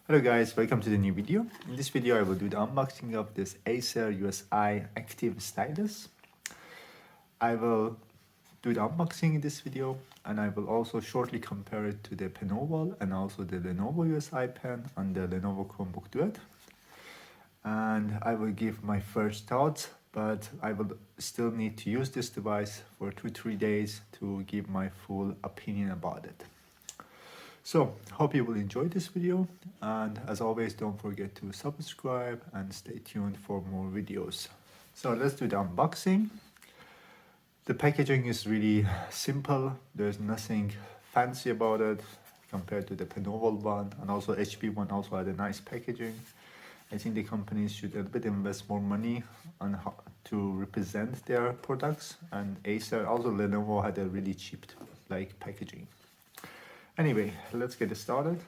Hello guys, welcome to the new video. In this video I will do the unboxing of this Acer USI Active Stylus. I will do the unboxing in this video and I will also shortly compare it to the Penoval and also the Lenovo USI Pen on the Lenovo Chromebook Duet. And I will give my first thoughts, but I will still need to use this device for 2-3 days to give my full opinion about it. So, hope you will enjoy this video, and as always don't forget to subscribe and stay tuned for more videos. So let's do the unboxing. The packaging is really simple, there's nothing fancy about it compared to the Penoval one, and also HP one also had a nice packaging. I think the companies should a bit invest more money on how to represent their products, and Acer, also Lenovo, had a really cheap packaging. Anyway, let's get it started.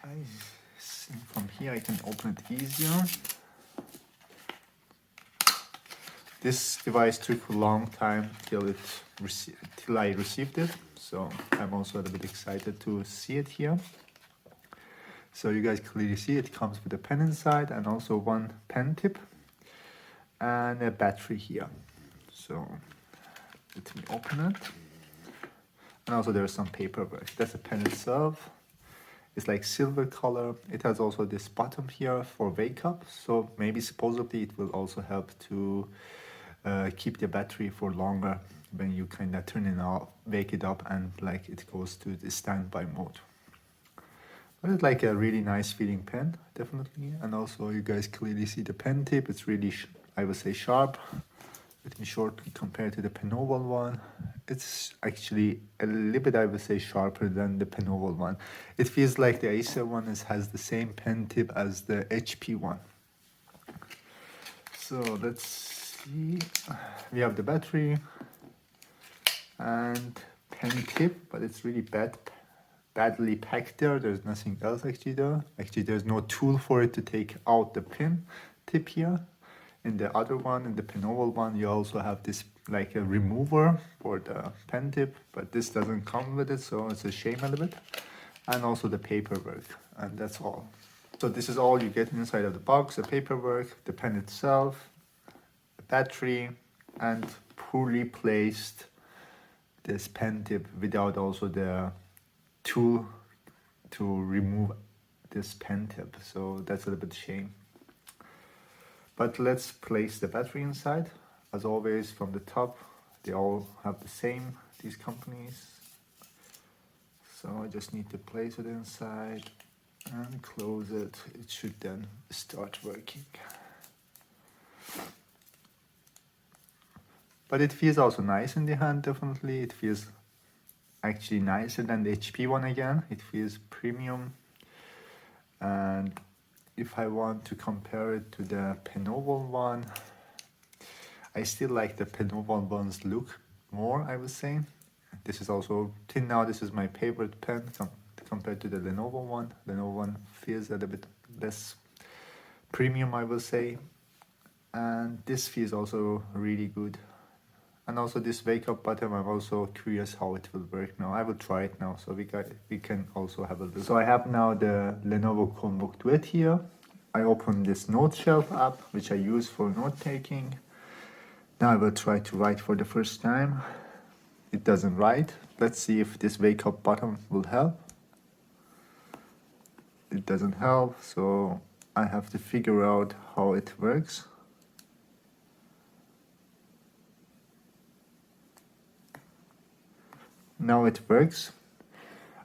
I think from here I can open it easier. This device took a long time till I received it, so I'm also a little bit excited to see it here. So you guys clearly see it comes with a pen inside and also one pen tip and a battery here. So let me open it. And also there's some paperwork. That's the pen itself. It's like silver color. It has also this button here for wake up. So maybe supposedly it will also help to keep the battery for longer when you kind of turn it off, wake it up, and like it goes to the standby mode. But it's like a really nice feeling pen, definitely. And also you guys clearly see the pen tip. It's really, I would say, sharp. Let me shortly compare to the Penoval one. It's actually a little bit, I would say, sharper than the Penoval one. It feels like the Acer one has the same pen tip as the HP one. So let's see. We have the battery and pen tip, but it's really badly packed there. There's nothing else actually there. Actually, there's no tool for it to take out the pen tip here. In the other one, in the Penoval one, you also have this like a remover for the pen tip, but this doesn't come with it, so it's a shame a little bit. And also the paperwork, and that's all. So this is all you get inside of the box: the paperwork, the pen itself, the battery, and poorly placed this pen tip without also the tool to remove this pen tip. So that's a little bit shame. But let's place the battery inside. As always, from the top, they all have the same, these companies. So I just need to place it inside and close it. It should then start working. But it feels also nice in the hand, definitely. It feels actually nicer than the HP one again. It feels premium. And if I want to compare it to the Penoval one, I still like the Penoval one's look more, I would say. This is also, till now, this is my favorite pen compared to the Lenovo one. Lenovo one feels a little bit less premium, I will say. And this feels also really good. And also this wake up button, I'm also curious how it will work now. I will try it now, so we can also have a look. So I have now the Lenovo Chromebook Duet here. I open this note shelf app, which I use for note taking. Now I will try to write for the first time. It doesn't write. Let's see if this wake up button will help. It doesn't help, so I have to figure out how it works. Now it works.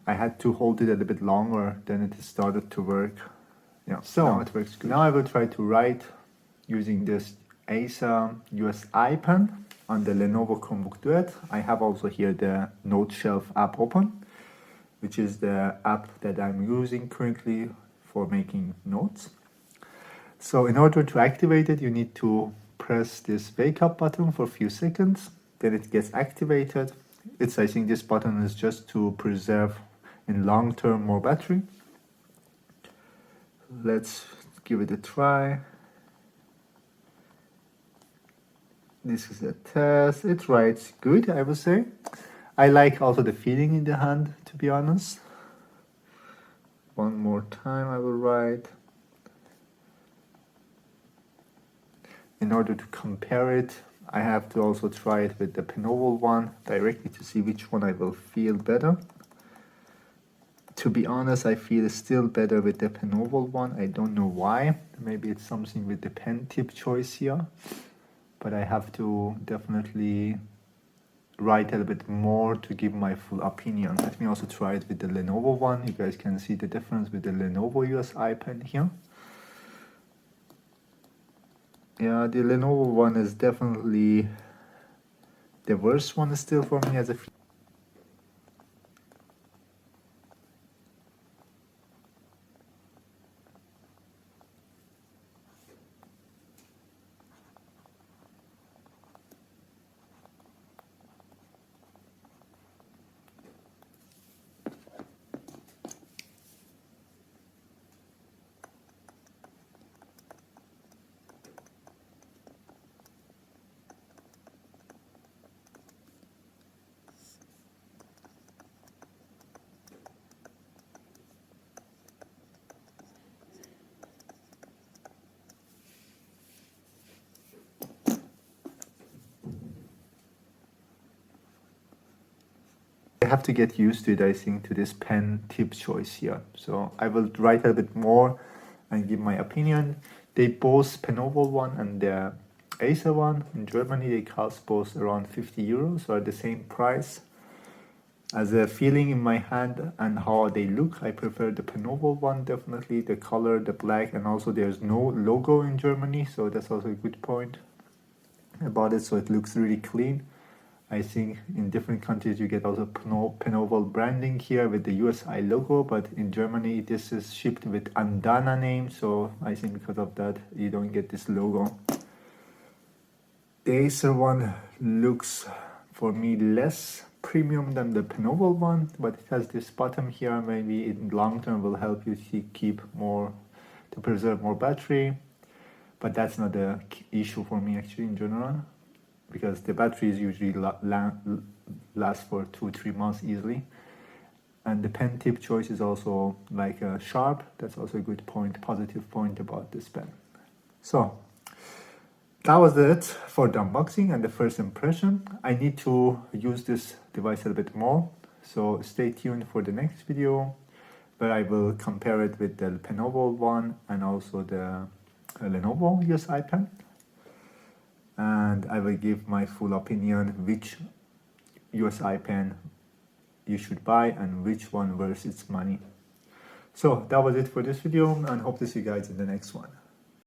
I had to hold it a little bit longer, then it started to work. Yeah, so now it works good. Now I will try to write using this Acer USI Pen on the Lenovo Chromebook Duet. I have also here the Note Shelf app open, which is the app that I'm using currently for making notes. So in order to activate it, you need to press this wake up button for a few seconds, then it gets activated. I think this button is just to preserve in long term more battery. Let's give it a try. This is a test. It writes good, I would say. I like also the feeling in the hand, to be honest. one more time I will write. In order to compare it, I have to also try it with the Penoval one directly to see which one I will feel better. To be honest, I feel still better with the Penoval one. I don't know why. Maybe it's something with the pen tip choice here. But I have to definitely write a little bit more to give my full opinion. Let me also try it with the Lenovo one. You guys can see the difference with the Lenovo USI Pen here. Yeah, the Lenovo one is definitely the worst one still for me as a I have to get used to it, I think, to this pen tip choice here. So I will write a bit more and give my opinion. They both, Penoval one and the Acer one, in Germany they cost both around 50 euros, or the same price. As a feeling in my hand and how they look, I prefer the Penoval one definitely. The color, the black, and also there's no logo in Germany, so that's also a good point about it. So it looks really clean. I think in different countries you get also Penoval branding here with the USI logo, but in Germany this is shipped with Andana name, so I think because of that you don't get this logo. The Acer one looks for me less premium than the Penoval one, but it has this button here. Maybe in long term will help you to keep more, to preserve more battery, but that's not the issue for me actually in general, because the batteries usually last for 2-3 months easily. And the pen tip choice is also like sharp. That's also a good point, positive point about this pen. So that was it for the unboxing and the first impression. I need to use this device a little bit more, so stay tuned for the next video where I will compare it with the Penoval one and also the Lenovo USI Pen. And I will give my full opinion which USI pen you should buy and which one worth its money. So that was it for this video, and hope to see you guys in the next one.